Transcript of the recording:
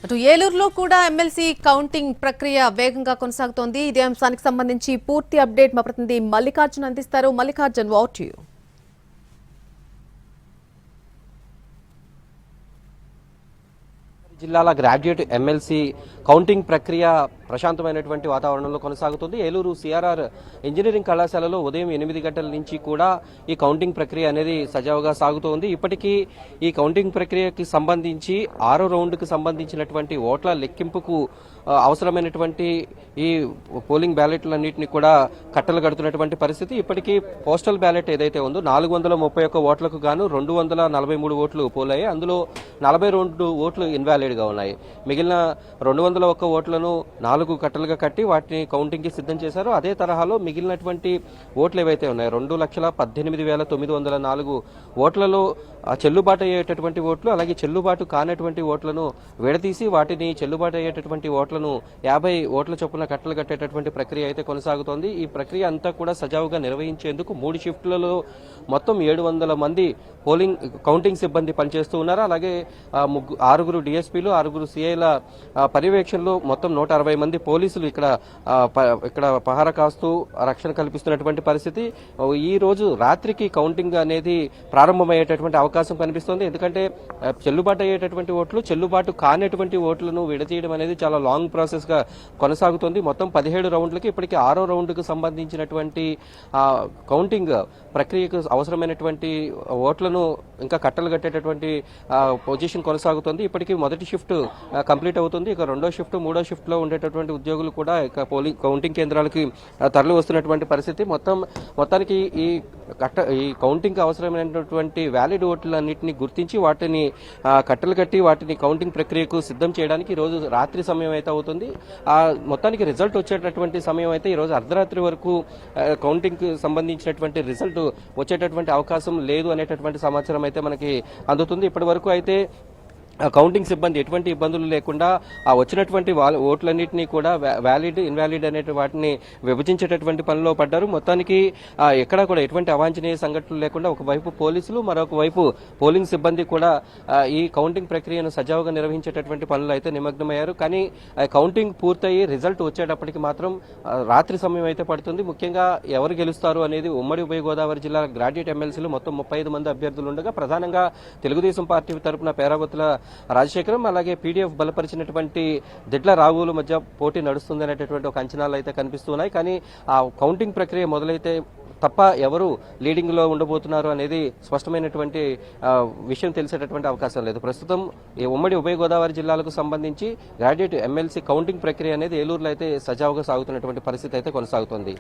అటు ఏలూరులో కూడా ఎమ్మెల్సీ కౌంటింగ్ ప్రక్రియ వేగంగా కొనసాగుతోంది. ఇదే అంశానికి సంబంధించి పూర్తి అప్డేట్ మా ప్రతినిధి మల్లికార్జున్ అందిస్తారు. Mallikarjun, what you? జిల్లాల గ్రాడ్యుయేట్ ఎమ్మెల్సీ కౌంటింగ్ ప్రక్రియ ప్రశాంతమైనటువంటి వాతావరణంలో కొనసాగుతుంది. ఏలూరు సిఆర్ఆర్ ఇంజనీరింగ్ కళాశాలలో ఉదయం 8 గంటల నుంచి కూడా ఈ కౌంటింగ్ ప్రక్రియ అనేది సజావుగా సాగుతోంది. ఇప్పటికీ ఈ కౌంటింగ్ ప్రక్రియకి సంబంధించి 6వ రౌండ్కి సంబంధించినటువంటి ఓట్ల లెక్కింపుకు అవసరమైనటువంటి ఈ పోలింగ్ బ్యాలెట్లన్నింటినీ కూడా కట్టలు కడుతున్నటువంటి పరిస్థితి. ఇప్పటికీ పోస్టల్ బ్యాలెట్ ఏదైతే ఉందో 431 ఓట్లకు గాను 243 ఓట్లు పోలయ్యాయి. అందులో 42 ఓట్లు ఇన్వాలిడ్గా ఉన్నాయి. మిగిలిన 201 ఓట్లను 4 కట్టలుగా కట్టి వాటిని కౌంటింగ్కి సిద్ధం చేశారు. అదే తరహాలో మిగిలినటువంటి ఓట్లు ఏవైతే ఉన్నాయో 2,18,904 ఓట్లలో చెల్లుబాటు అయ్యేటటువంటి ఓట్లు, అలాగే చెల్లుబాటు కానటువంటి ఓట్లను విడదీసి వాటిని చెల్లుబాటు అయ్యేటటువంటి ఓట్లను 50 ఓట్ల చొప్పున కట్టలు కట్టేటటువంటి ప్రక్రియ అయితే కొనసాగుతోంది. ఈ ప్రక్రియ అంతా కూడా సజావుగా నిర్వహించేందుకు 3 షిఫ్ట్లలో మొత్తం 700 మంది పోలింగ్ కౌంటింగ్ సిబ్బంది పనిచేస్తూ ఉన్నారు. అలాగే 6 డిఎస్పీలు, 6 సిఐల పర్యవేక్షణలో మొత్తం 160 మంది పోలీసులు ఇక్కడ పహారా కాస్తూ రక్షణ కల్పిస్తున్నటువంటి పరిస్థితి. ఈ రోజు రాత్రికి కౌంటింగ్ అనేది ప్రారంభమయ్యేటటువంటి అవకాశం కనిపిస్తోంది. ఎందుకంటే చెల్లుబాటు అయ్యేటటువంటి ఓట్లు, చెల్లుబాటు కానటువంటి ఓట్లను విడతీయడం అనేది చాలా లాంగ్ ప్రాసెస్ గా కొనసాగుతోంది. మొత్తం 17 రౌండ్లకి ఇప్పటికీ 6వ రౌండ్కు సంబంధించినటువంటి కౌంటింగ్ ప్రక్రియకు అవసరమైనటువంటి ఓట్లను ఇంకా కట్టలు కట్టేటటువంటి పొజిషన్ కొనసాగుతోంది. ఇప్పటికీ మొదటి షిఫ్ట్ కంప్లీట్ అవుతుంది. ఇక 2వ షిఫ్ట్, 3వ షిఫ్ట్ లో ఉండేటటువంటి ఉద్యోగులు కూడా ఇక కౌంటింగ్ కేంద్రాలకి తరలి వస్తున్నటువంటి పరిస్థితి. మొత్తానికి ఈ కౌంటింగ్ అవసరమైనటువంటి వ్యాలిడ్ ఓట్లన్నింటినీ గుర్తించి వాటిని కట్టలు కట్టి వాటిని కౌంటింగ్ ప్రక్రియకు సిద్ధం చేయడానికి ఈ రోజు రాత్రి సమయం అయితే అవుతుంది. మొత్తానికి రిజల్ట్ వచ్చేటటువంటి సమయం అయితే ఈ రోజు అర్ధరాత్రి వరకు కౌంటింగ్ కు సంబంధించినటువంటి రిజల్ట్ వచ్చేటటువంటి అవకాశం లేదు అనేటటువంటి సమాచారం అయితే మనకి అందుతుంది. ఇప్పటి వరకు అయితే కౌంటింగ్ సిబ్బంది ఎటువంటి ఇబ్బందులు లేకుండా వచ్చినటువంటి ఓట్లన్నింటినీ కూడా వ్యాలిడ్, ఇన్వాలిడ్ అనే వాటిని విభజించేటటువంటి పనిలో పడ్డారు. మొత్తానికి ఎక్కడా కూడా ఎటువంటి అవాంఛనీయ సంఘటనలు లేకుండా ఒకవైపు పోలీసులు, మరొక వైపు పోలింగ్ సిబ్బంది కూడా ఈ కౌంటింగ్ ప్రక్రియను సజావుగా నిర్వహించేటటువంటి పనులు అయితే నిమగ్నమయ్యారు. కానీ కౌంటింగ్ పూర్తయి రిజల్ట్ వచ్చేటప్పటికి మాత్రం రాత్రి సమయం అయితే పడుతుంది. ముఖ్యంగా ఎవరు గెలుస్తారు అనేది ఉమ్మడి ఉభయ గోదావరి జిల్లా గ్రాడ్యుయేట్ ఎమ్మెల్సీలు మొత్తం 35 మంది అభ్యర్థులు ఉండగా ప్రధానంగా తెలుగుదేశం పార్టీ తరఫున పేరావతుల రాజశేఖరం, అలాగే పీడీఎఫ్ బలపరిచినటువంటి దిడ్ల రాఘవుల మధ్య పోటీ నడుస్తుంది అనేటటువంటి ఒక అంచనాలు అయితే కనిపిస్తున్నాయి. కానీ ఆ కౌంటింగ్ ప్రక్రియ మొదలైతే తప్ప ఎవరు లీడింగ్ లో ఉండబోతున్నారు అనేది స్పష్టమైనటువంటి విషయం తెలిసేటటువంటి అవకాశం లేదు. ప్రస్తుతం ఈ ఉమ్మడి ఉభయ గోదావరి జిల్లాలకు సంబంధించి గ్రాడ్యుయేట్ ఎమ్మెల్సీ కౌంటింగ్ ప్రక్రియ అనేది ఏలూరులో అయితే సజావుగా సాగుతున్నటువంటి పరిస్థితి అయితే కొనసాగుతుంది.